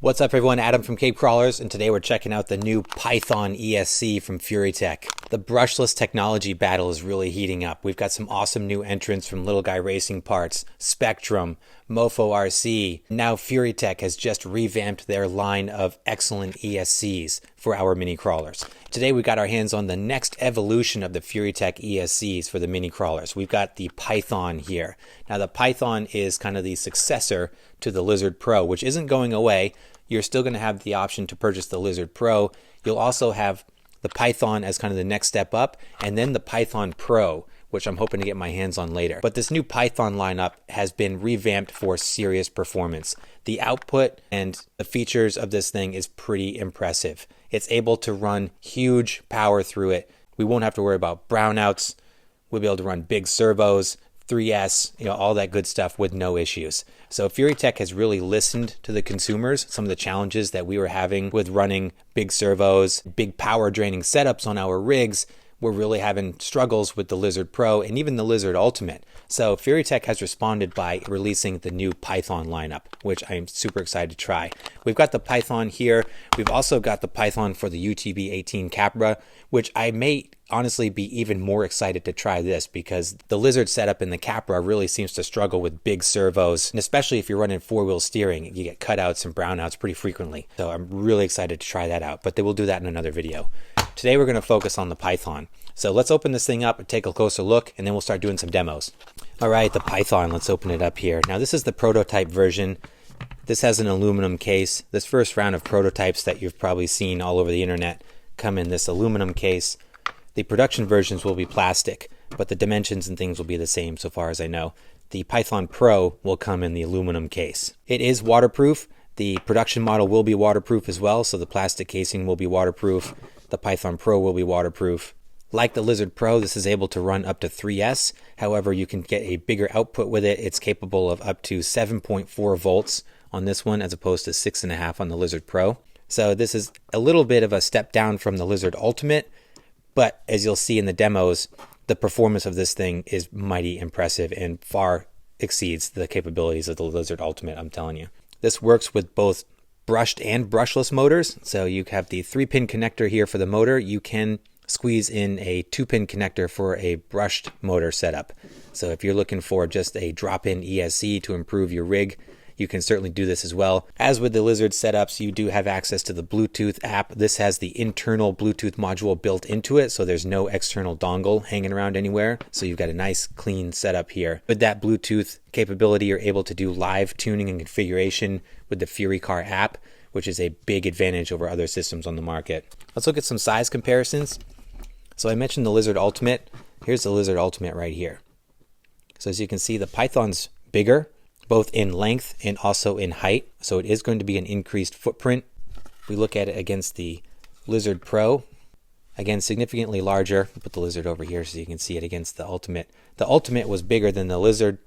What's up everyone, Adam from Cape Crawlers, and today we're checking out the new Python ESC from Furitek. The brushless technology battle is really heating up. We've got some awesome new entrants from Little Guy Racing Parts, Spectrum, Mofo RC. Now Furitek has just revamped their line of excellent ESCs for our mini crawlers. Today we got our hands on the next evolution of the Furitek ESCs for the mini crawlers. We've got the Python here. Now the Python is kind of the successor to the Lizard Pro, which isn't going away. You're still going to have the option to purchase the Lizard Pro. You'll also have the Python as kind of the next step up, and then the Python Pro, which I'm hoping to get my hands on later. But this new Python lineup has been revamped for serious performance. The output and the features of this thing is pretty impressive. It's able to run huge power through it. We won't have to worry about brownouts. We'll be able to run big servos, 3S, all that good stuff with no issues. So Furitek has really listened to the consumers, some of the challenges that we were having with running big servos, big power draining setups on our rigs. We're really having struggles with the Lizard Pro and even the Lizard Ultimate. So Furitek has responded by releasing the new Python lineup, which I'm super excited to try. We've got the Python here. We've also got the Python for the UTB-18 Capra, which I may honestly be even more excited to try this because the Lizard setup in the Capra really seems to struggle with big servos, and especially if you're running four-wheel steering, you get cutouts and brownouts pretty frequently. So I'm really excited to try that out, but we'll do that in another video. Today we're going to focus on the Python. So let's open this thing up and take a closer look, and then we'll start doing some demos. All right, the Python, let's open it up here. Now this is the prototype version. This has an aluminum case. This first round of prototypes that you've probably seen all over the internet come in this aluminum case. The production versions will be plastic, but the dimensions and things will be the same so far as I know. The Python Pro will come in the aluminum case. It is waterproof. The production model will be waterproof as well, so the plastic casing will be waterproof. The Python Pro will be waterproof. Like the Lizard Pro, this is able to run up to 3S. However, you can get a bigger output with it. It's capable of up to 7.4 volts on this one as opposed to 6.5 on the Lizard Pro. So this is a little bit of a step down from the Lizard Ultimate, but as you'll see in the demos, the performance of this thing is mighty impressive and far exceeds the capabilities of the Lizard Ultimate, I'm telling you. This works with both brushed and brushless motors. So you have the 3-pin connector here for the motor. You can squeeze in a 2-pin connector for a brushed motor setup. So if you're looking for just a drop-in ESC to improve your rig, you can certainly do this as well. As with the Lizard setups, you do have access to the Bluetooth app. This has the internal Bluetooth module built into it, so there's no external dongle hanging around anywhere. So you've got a nice clean setup here. With that Bluetooth capability, you're able to do live tuning and configuration with the Furitek app, which is a big advantage over other systems on the market. Let's look at some size comparisons. So I mentioned the Lizard Ultimate. Here's the Lizard Ultimate right here. So as you can see, the Python's bigger, both in length and also in height. So it is going to be an increased footprint. We look at it against the Lizard Pro. Again, significantly larger. Put the Lizard over here so you can see it against the Ultimate. The Ultimate was bigger than the Lizard.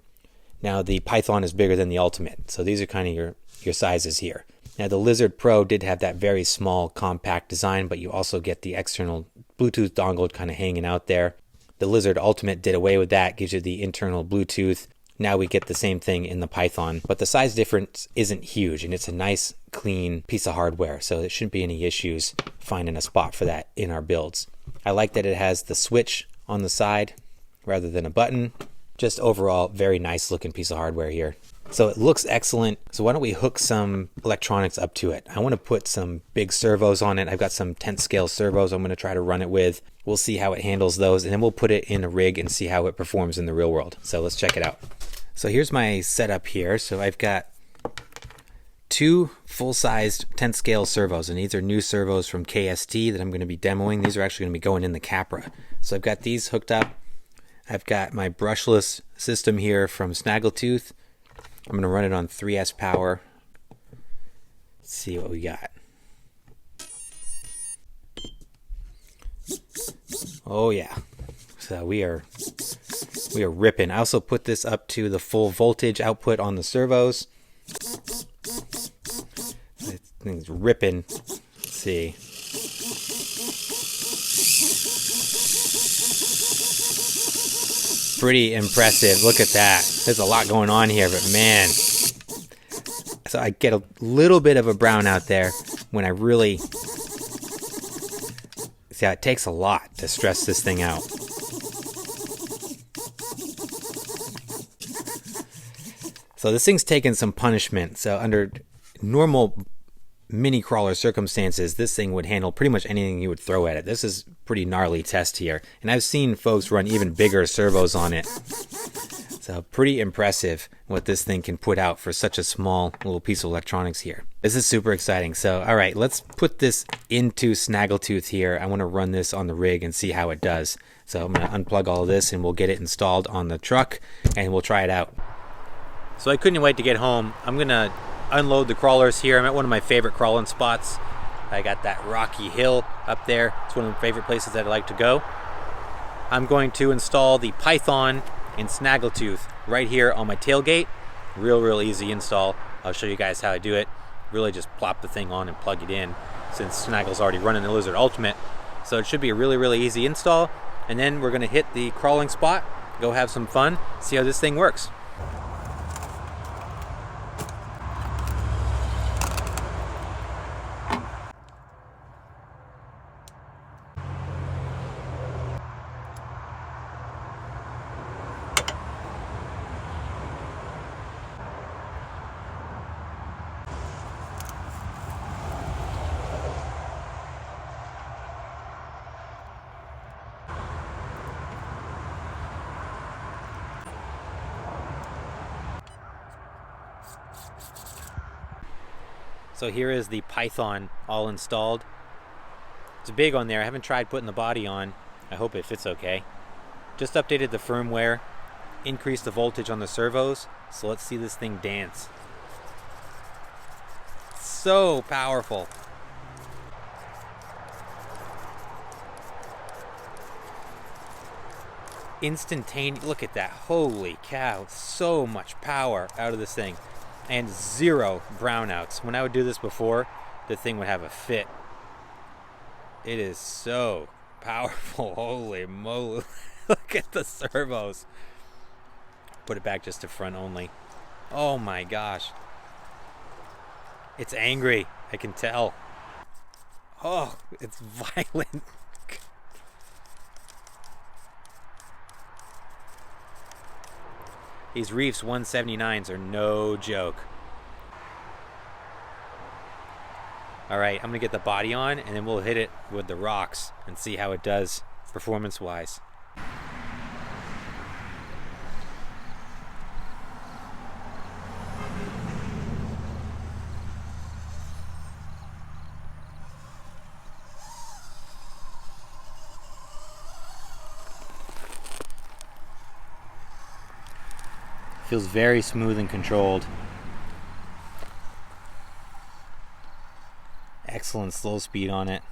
Now the Python is bigger than the Ultimate. So these are kind of your sizes here. Now the Lizard Pro did have that very small compact design, but you also get the external Bluetooth dongle kind of hanging out there. The Lizard Ultimate did away with that, gives you the internal Bluetooth. Now we get the same thing in the Python, but the size difference isn't huge, and it's a nice, clean piece of hardware, so there shouldn't be any issues finding a spot for that in our builds. I like that it has the switch on the side rather than a button. Just overall, very nice looking piece of hardware here. So it looks excellent. So why don't we hook some electronics up to it? I want to put some big servos on it. I've got some 10th scale servos I'm going to try to run it with. We'll see how it handles those, and then we'll put it in a rig and see how it performs in the real world. So let's check it out. So here's my setup here. So I've got 2 full-sized 10th scale servos, and these are new servos from KST that I'm going to be demoing. These are actually going to be going in the Capra. So I've got these hooked up. I've got my brushless system here from Snaggletooth. I'm going to run it on 3S power. Let's see what we got. Oh yeah. So we are ripping. I also put this up to the full voltage output on the servos. This thing's ripping. Let's see. Pretty impressive. Look at that. There's a lot going on here, but man, So I get a little bit of a brown out there when I really... See, it takes a lot to stress this thing out. So this thing's taken some punishment. So under normal mini crawler circumstances, this thing would handle pretty much anything you would throw at it. This is pretty gnarly test here. And I've seen folks run even bigger servos on it. So pretty impressive what this thing can put out for such a small little piece of electronics here. This is super exciting. So, all right, let's put this into Snaggletooth here. I want to run this on the rig and see how it does. So I'm going to unplug all of this and we'll get it installed on the truck and we'll try it out. So I couldn't wait to get home. I'm going to unload the crawlers here. I'm at one of my favorite crawling spots. I got that rocky hill up there. It's one of my favorite places that I like to go. I'm going to install the Python in Snaggletooth right here on my tailgate. Real easy install. I'll show you guys how I do it. Really just plop the thing on and plug it in, since Snaggle's already running the Lizard Ultimate. So it should be a really easy install. And then we're gonna hit the crawling spot, go have some fun, see how this thing works. So here is the Python all installed. It's big on there. I haven't tried putting the body on. I hope it fits okay. Just updated the firmware, increased the voltage on the servos. So let's see this thing dance. So powerful. Instantaneous, look at that, holy cow, so much power out of this thing. And 0 brownouts. When I would do this before, the thing would have a fit. It is so powerful, holy moly. Look at the servos. Put it back just to front only. Oh my gosh. It's angry, I can tell. Oh, it's violent. These Reefs 179s are no joke. All right, I'm gonna get the body on and then we'll hit it with the rocks and see how it does performance-wise. Feels very smooth and controlled. Excellent slow speed on it.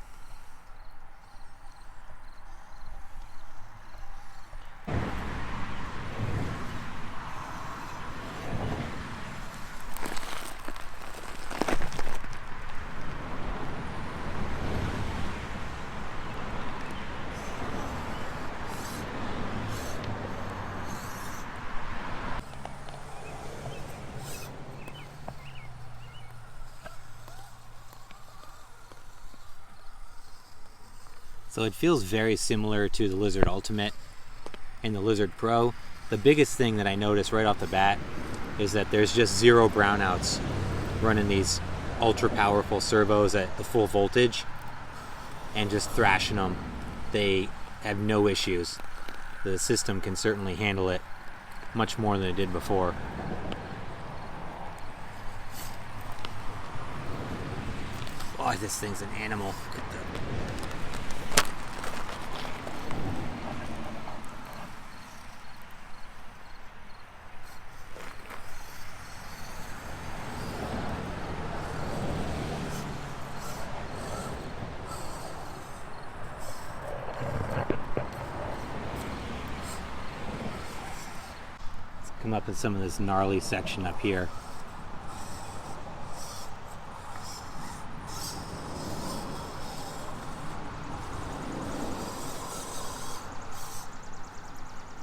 So it feels very similar to the Lizard Ultimate and the Lizard Pro. The biggest thing that I noticed right off the bat is that there's just 0 brownouts running these ultra powerful servos at the full voltage and just thrashing them. They have no issues. The system can certainly handle it much more than it did before. Oh, this thing's an animal. Look at the... Come up in some of this gnarly section up here.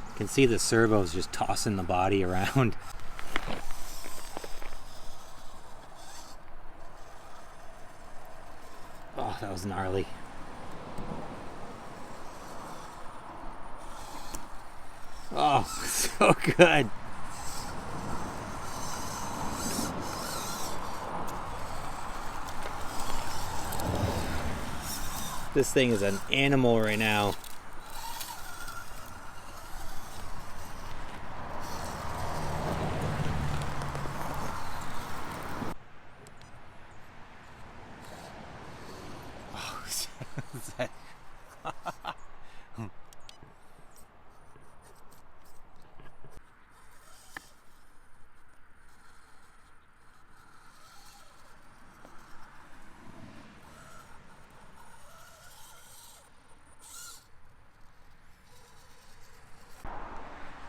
You can see the servos just tossing the body around. That was gnarly. Oh, so good. This thing is an animal right now.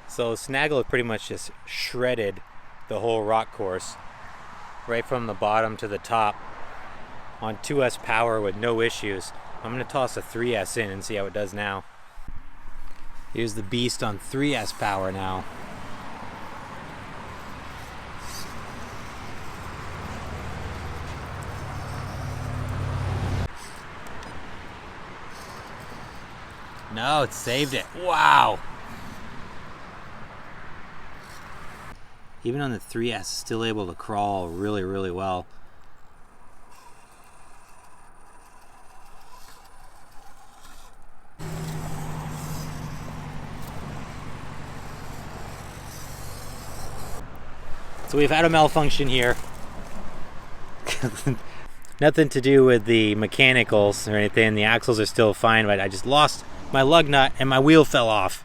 So Snaggle pretty much just shredded the whole rock course right from the bottom to the top on 2S power with no issues. I'm going to toss a 3S in and see how it does now. Here's the beast on 3S power now. No, it saved it. Wow. Even on the 3S, still able to crawl really, really well. So we've had a malfunction here. Nothing to do with the mechanicals or anything. The axles are still fine, but I just lost my lug nut and my wheel fell off.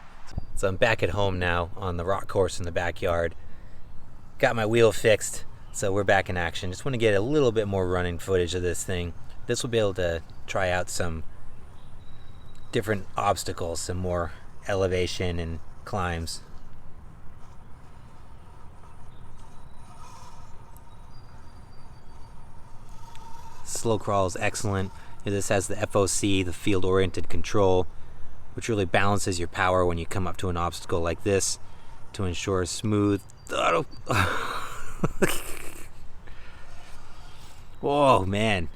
So I'm back at home now on the rock course in the backyard. Got my wheel fixed, so we're back in action. Just want to get a little bit more running footage of this thing. This will be able to try out some different obstacles, some more elevation and climbs. Slow crawl is excellent. This has the FOC, the field oriented control, which really balances your power when you come up to an obstacle like this to ensure smooth throttle. Whoa, man.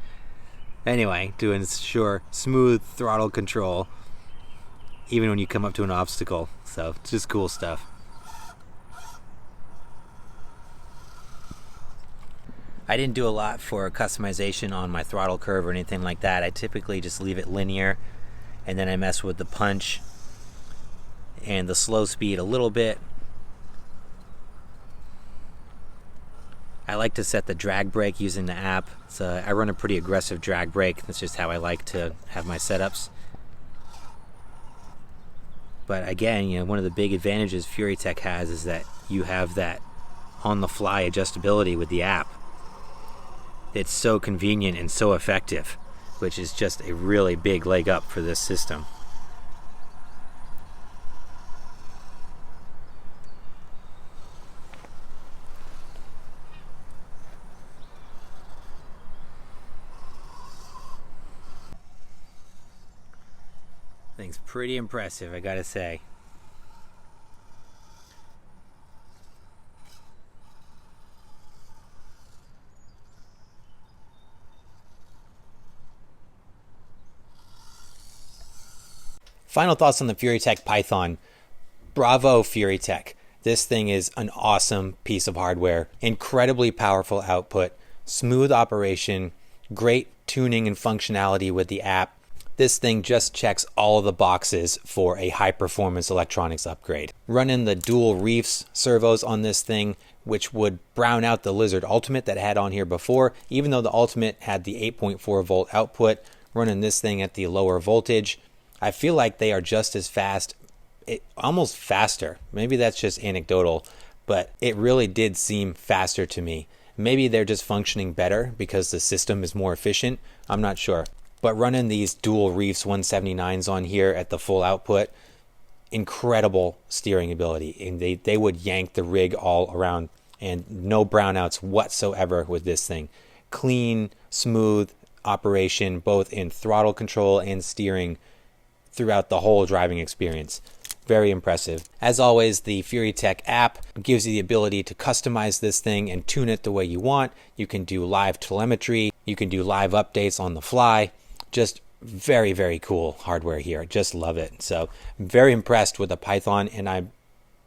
Anyway, to ensure smooth throttle control even when you come up to an obstacle. So it's just cool stuff. I didn't do a lot for customization on my throttle curve or anything like that. I typically just leave it linear, and then I mess with the punch and the slow speed a little bit. I like to set the drag brake using the app. So I run a pretty aggressive drag brake. That's just how I like to have my setups. But again, you know, one of the big advantages Furitek has is that you have that on-the-fly adjustability with the app. It's so convenient and so effective, which is just a really big leg up for this system. Thing's pretty impressive, I gotta say. Final thoughts on the Furitek Python. Bravo, Furitek. This thing is an awesome piece of hardware. Incredibly powerful output, smooth operation, great tuning and functionality with the app. This thing just checks all of the boxes for a high-performance electronics upgrade. Running the dual reefs servos on this thing, which would brown out the Lizard Ultimate that I had on here before, even though the Ultimate had the 8.4 volt output. Running this thing at the lower voltage, I feel like they are just as fast, almost faster. Maybe that's just anecdotal, but it really did seem faster to me. Maybe they're just functioning better because the system is more efficient. I'm not sure. But running these dual reefs 179s on here at the full output, incredible steering ability. And they would yank the rig all around, and no brownouts whatsoever with this thing. Clean, smooth operation, both in throttle control and steering throughout the whole driving experience. Very impressive. As always, the Furitek app gives you the ability to customize this thing and tune it the way you want. You can do live telemetry. You can do live updates on the fly. Just very, very cool hardware here. Just love it. So I'm very impressed with the Python, and I'm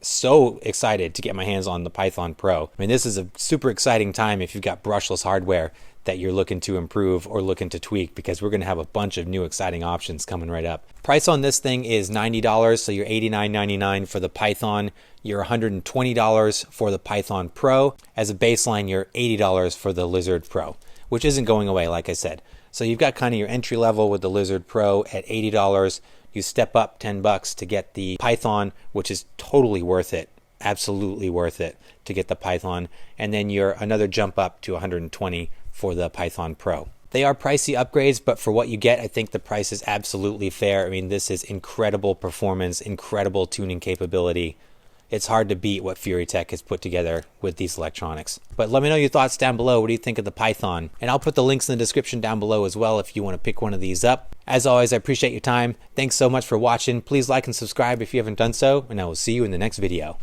so excited to get my hands on the Python Pro. I mean, this is a super exciting time if you've got brushless hardware that you're looking to improve or looking to tweak, because we're going to have a bunch of new exciting options coming right up. Price on this thing is $90, so you're $89.99 for the Python. You're $120 for the Python Pro. As a baseline, you're $80 for the Lizard Pro, which isn't going away, like I said. So you've got kind of your entry level with the Lizard Pro at $80. You step up $10 to get the Python, which is totally worth it. Absolutely worth it to get the Python. And then you're another jump up to $120 for the Python Pro. They are pricey upgrades, but for what you get, I think the price is absolutely fair. I mean, this is incredible performance, incredible tuning capability. It's hard to beat what Furitek has put together with these electronics. But let me know your thoughts down below. What do you think of the Python? And I'll put the links in the description down below as well if you want to pick one of these up. As always, I appreciate your time. Thanks so much for watching. Please like and subscribe if you haven't done so, and I will see you in the next video.